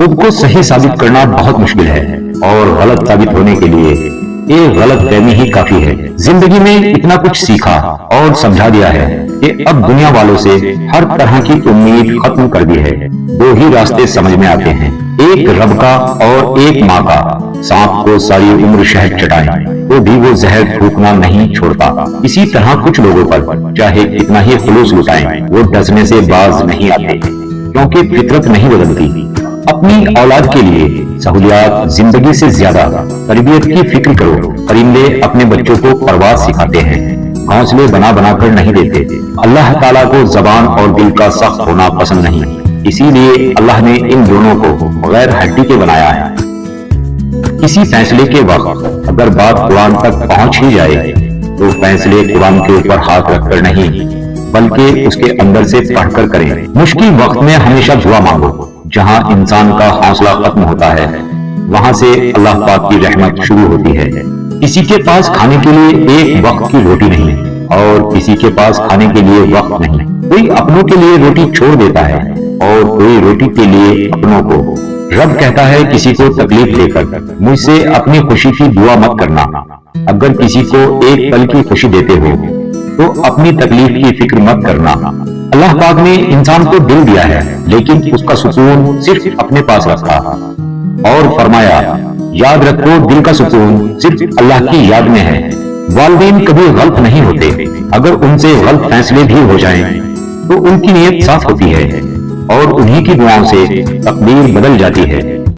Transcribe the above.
خود کو صحیح ثابت کرنا بہت مشکل ہے اور غلط ثابت ہونے کے لیے ایک غلط فہمی ہی کافی ہے۔ زندگی میں اتنا کچھ سیکھا اور سمجھا دیا ہے کہ اب دنیا والوں سے ہر طرح کی امید ختم کر دی ہے۔ دو ہی راستے سمجھ میں آتے ہیں، ایک رب کا اور ایک ماں کا۔ سانپ کو ساری عمر شہد چٹائیں تو بھی وہ زہر تھوکنا نہیں چھوڑتا۔ اسی طرح کچھ لوگوں پر چاہے کتنا ہی خلوص لٹائیں وہ ڈسنے سے باز نہیں آتے، کیونکہ فطرت نہیں بدلتی۔ اپنی اولاد کے لیے سہولیات زندگی سے زیادہ تربیت کی فکر کرو۔ پرندے اپنے بچوں کو پرواز سکھاتے ہیں، گھونسلے بنا بنا کر نہیں دیتے۔ اللہ تعالیٰ کو زبان اور دل کا سخت ہونا پسند نہیں، اسی لیے اللہ نے ان دونوں کو غیر ہڈی کے بنایا ہے۔ کسی فیصلے کے وقت اگر بات قرآن تک پہنچ ہی جائے تو فیصلے قرآن کے اوپر ہاتھ رکھ کر نہیں بلکہ اس کے اندر سے پڑھ کر کریں۔ مشکل وقت میں ہمیشہ دعا مانگو۔ جہاں انسان کا حوصلہ ختم ہوتا ہے وہاں سے اللہ پاک کی رحمت شروع ہوتی ہے۔ کسی کے پاس کھانے کے لیے ایک وقت کی روٹی نہیں اور کسی کے پاس کھانے کے لیے وقت نہیں۔ کوئی اپنوں کے لیے روٹی چھوڑ دیتا ہے اور کوئی روٹی کے لیے اپنوں کو۔ رب کہتا ہے کسی کو تکلیف دے کر مجھ سے اپنی خوشی کی دعا مت کرنا۔ اگر کسی کو ایک پل کی خوشی دیتے ہو تو اپنی تکلیف کی فکر مت کرنا۔ اللہ پاک نے انسان کو دل دیا ہے لیکن اس کا سکون صرف اپنے پاس رکھا اور فرمایا یاد رکھو دل کا سکون صرف اللہ کی یاد میں ہے۔ والدین کبھی غلط نہیں ہوتے، اگر ان سے غلط فیصلے بھی ہو جائیں تو ان کی نیت صاف ہوتی ہے اور انہی کی دعاؤں سے تقدیر بدل جاتی ہے۔